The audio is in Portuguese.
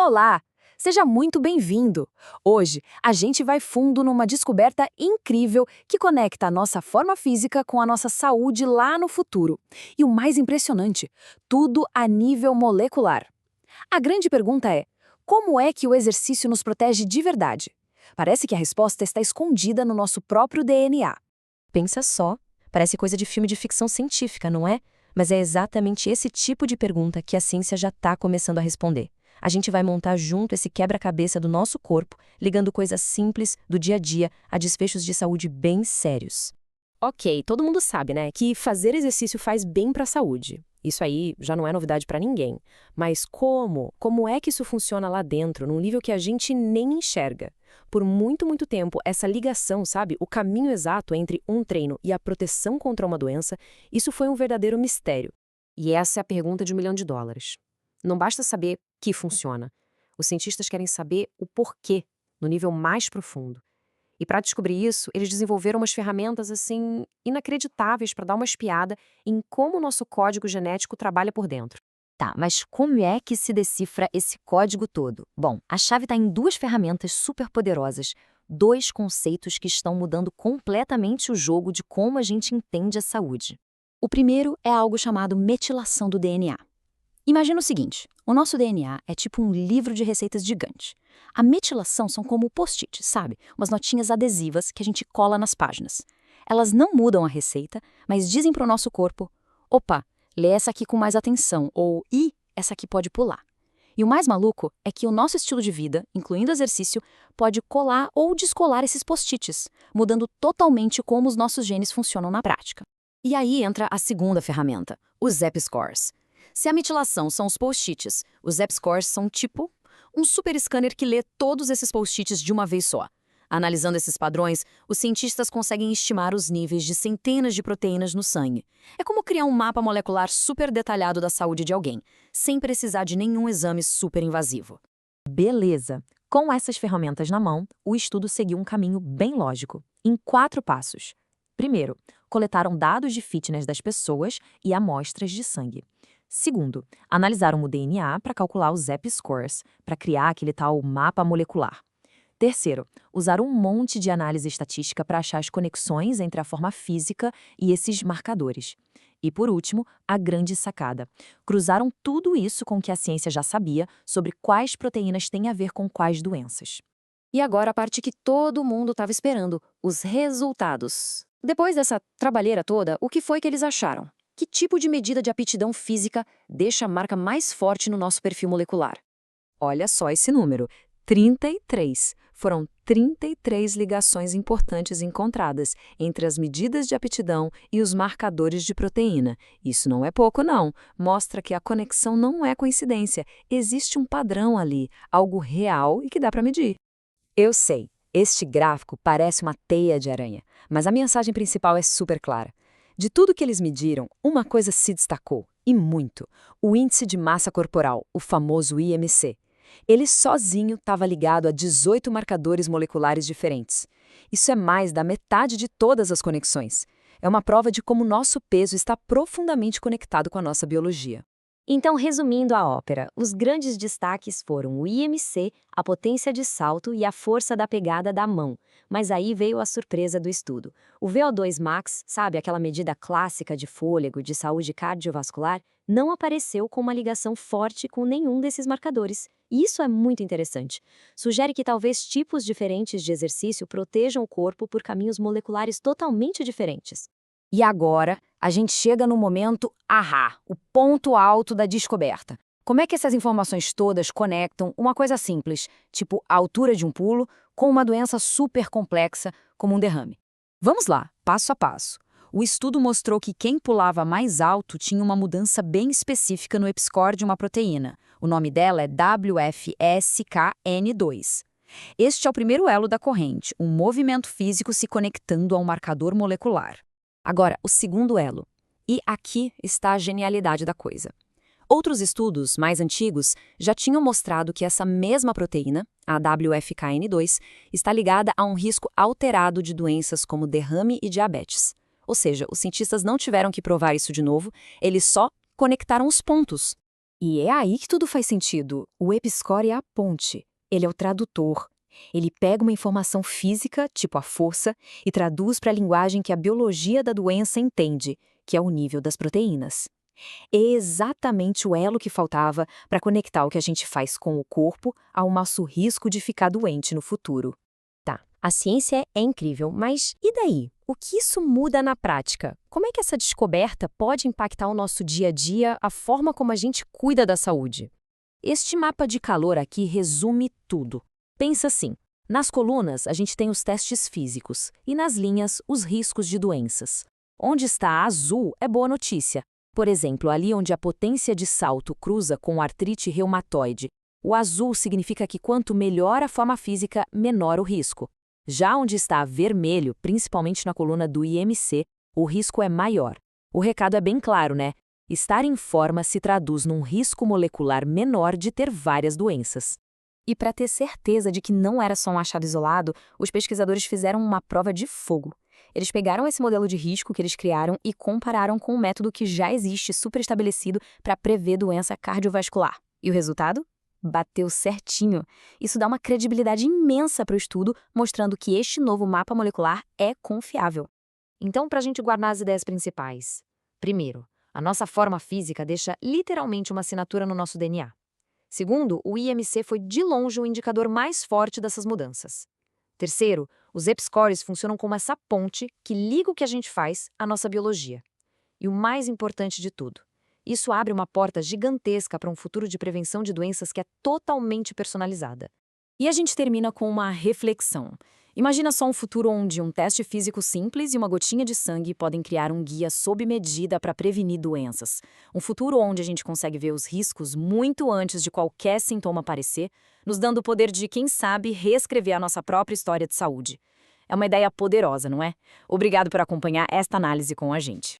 Olá! Seja muito bem-vindo! Hoje, a gente vai fundo numa descoberta incrível que conecta a nossa forma física com a nossa saúde lá no futuro. E o mais impressionante, tudo a nível molecular. A grande pergunta é: como é que o exercício nos protege de verdade? Parece que a resposta está escondida no nosso próprio DNA. Pensa só, parece coisa de filme de ficção científica, não é? Mas é exatamente esse tipo de pergunta que a ciência já está começando a responder. A gente vai montar junto esse quebra-cabeça do nosso corpo, ligando coisas simples do dia a dia a desfechos de saúde bem sérios. Ok, todo mundo sabe, né, que fazer exercício faz bem para a saúde. Isso aí já não é novidade para ninguém. Mas como? Como é que isso funciona lá dentro, num nível que a gente nem enxerga? Por muito, muito tempo, essa ligação, sabe, o caminho exato entre um treino e a proteção contra uma doença, isso foi um verdadeiro mistério. E essa é a pergunta de US$ 1 milhão. Não basta saber que funciona. Os cientistas querem saber o porquê, no nível mais profundo. E para descobrir isso, eles desenvolveram umas ferramentas assim inacreditáveis para dar uma espiada em como o nosso código genético trabalha por dentro. Tá, mas como é que se decifra esse código todo? Bom, a chave está em duas ferramentas superpoderosas, dois conceitos que estão mudando completamente o jogo de como a gente entende a saúde. O primeiro é algo chamado metilação do DNA. Imagina o seguinte: o nosso DNA é tipo um livro de receitas gigante. A metilação são como post-its, sabe? Umas notinhas adesivas que a gente cola nas páginas. Elas não mudam a receita, mas dizem para o nosso corpo: opa, lê essa aqui com mais atenção, ou essa aqui pode pular. E o mais maluco é que o nosso estilo de vida, incluindo exercício, pode colar ou descolar esses post-its, mudando totalmente como os nossos genes funcionam na prática. E aí entra a segunda ferramenta, os Z-scores. Se a metilação são os post-its, os Z-scores são tipo um super scanner que lê todos esses post-its de uma vez só. Analisando esses padrões, os cientistas conseguem estimar os níveis de centenas de proteínas no sangue. É como criar um mapa molecular super detalhado da saúde de alguém, sem precisar de nenhum exame super invasivo. Beleza! Com essas ferramentas na mão, o estudo seguiu um caminho bem lógico, em 4 passos. Primeiro, coletaram dados de fitness das pessoas e amostras de sangue. Segundo, analisaram o DNA para calcular os Z-scores, para criar aquele tal mapa molecular. Terceiro, usaram um monte de análise estatística para achar as conexões entre a forma física e esses marcadores. E por último, a grande sacada. Cruzaram tudo isso com o que a ciência já sabia sobre quais proteínas têm a ver com quais doenças. E agora a parte que todo mundo estava esperando, os resultados. Depois dessa trabalheira toda, o que foi que eles acharam? Que tipo de medida de aptidão física deixa a marca mais forte no nosso perfil molecular? Olha só esse número, 33. Foram 33 ligações importantes encontradas entre as medidas de aptidão e os marcadores de proteína. Isso não é pouco, não. Mostra que a conexão não é coincidência. Existe um padrão ali, algo real e que dá para medir. Eu sei, este gráfico parece uma teia de aranha, mas a mensagem principal é super clara. De tudo que eles mediram, uma coisa se destacou, e muito: o índice de massa corporal, o famoso IMC. Ele sozinho estava ligado a 18 marcadores moleculares diferentes. Isso é mais da metade de todas as conexões. É uma prova de como nosso peso está profundamente conectado com a nossa biologia. Então, resumindo a ópera, os grandes destaques foram o IMC, a potência de salto e a força da pegada da mão. Mas aí veio a surpresa do estudo. O VO2 max, sabe, aquela medida clássica de fôlego, de saúde cardiovascular, não apareceu com uma ligação forte com nenhum desses marcadores. E isso é muito interessante. Sugere que talvez tipos diferentes de exercício protejam o corpo por caminhos moleculares totalmente diferentes. E agora, a gente chega no momento ahá, o ponto alto da descoberta. Como é que essas informações todas conectam uma coisa simples, tipo a altura de um pulo, com uma doença super complexa, como um derrame? Vamos lá, passo a passo. O estudo mostrou que quem pulava mais alto tinha uma mudança bem específica no EPScore de uma proteína. O nome dela é WFSKN2. Este é o primeiro elo da corrente, um movimento físico se conectando a um marcador molecular. Agora, o segundo elo. E aqui está a genialidade da coisa. Outros estudos, mais antigos, já tinham mostrado que essa mesma proteína, a WFKN2, está ligada a um risco alterado de doenças como derrame e diabetes. Ou seja, os cientistas não tiveram que provar isso de novo, eles só conectaram os pontos. E é aí que tudo faz sentido. O EpiScore é a ponte. Ele é o tradutor. Ele pega uma informação física, tipo a força, e traduz para a linguagem que a biologia da doença entende, que é o nível das proteínas. É exatamente o elo que faltava para conectar o que a gente faz com o corpo ao nosso risco de ficar doente no futuro. Tá, a ciência é incrível, mas e daí? O que isso muda na prática? Como é que essa descoberta pode impactar o nosso dia a dia, a forma como a gente cuida da saúde? Este mapa de calor aqui resume tudo. Pensa assim, nas colunas a gente tem os testes físicos e nas linhas os riscos de doenças. Onde está azul é boa notícia. Por exemplo, ali onde a potência de salto cruza com artrite reumatoide, o azul significa que quanto melhor a forma física, menor o risco. Já onde está vermelho, principalmente na coluna do IMC, o risco é maior. O recado é bem claro, né? Estar em forma se traduz num risco molecular menor de ter várias doenças. E para ter certeza de que não era só um achado isolado, os pesquisadores fizeram uma prova de fogo. Eles pegaram esse modelo de risco que eles criaram e compararam com um método que já existe super estabelecido para prever doença cardiovascular. E o resultado? Bateu certinho. Isso dá uma credibilidade imensa para o estudo, mostrando que este novo mapa molecular é confiável. Então, para a gente guardar as ideias principais. Primeiro, a nossa forma física deixa literalmente uma assinatura no nosso DNA. Segundo, o IMC foi de longe o indicador mais forte dessas mudanças. Terceiro, os EpiScores funcionam como essa ponte que liga o que a gente faz à nossa biologia. E o mais importante de tudo, isso abre uma porta gigantesca para um futuro de prevenção de doenças que é totalmente personalizada. E a gente termina com uma reflexão. Imagina só um futuro onde um teste físico simples e uma gotinha de sangue podem criar um guia sob medida para prevenir doenças. Um futuro onde a gente consegue ver os riscos muito antes de qualquer sintoma aparecer, nos dando o poder de, quem sabe, reescrever a nossa própria história de saúde. É uma ideia poderosa, não é? Obrigado por acompanhar esta análise com a gente.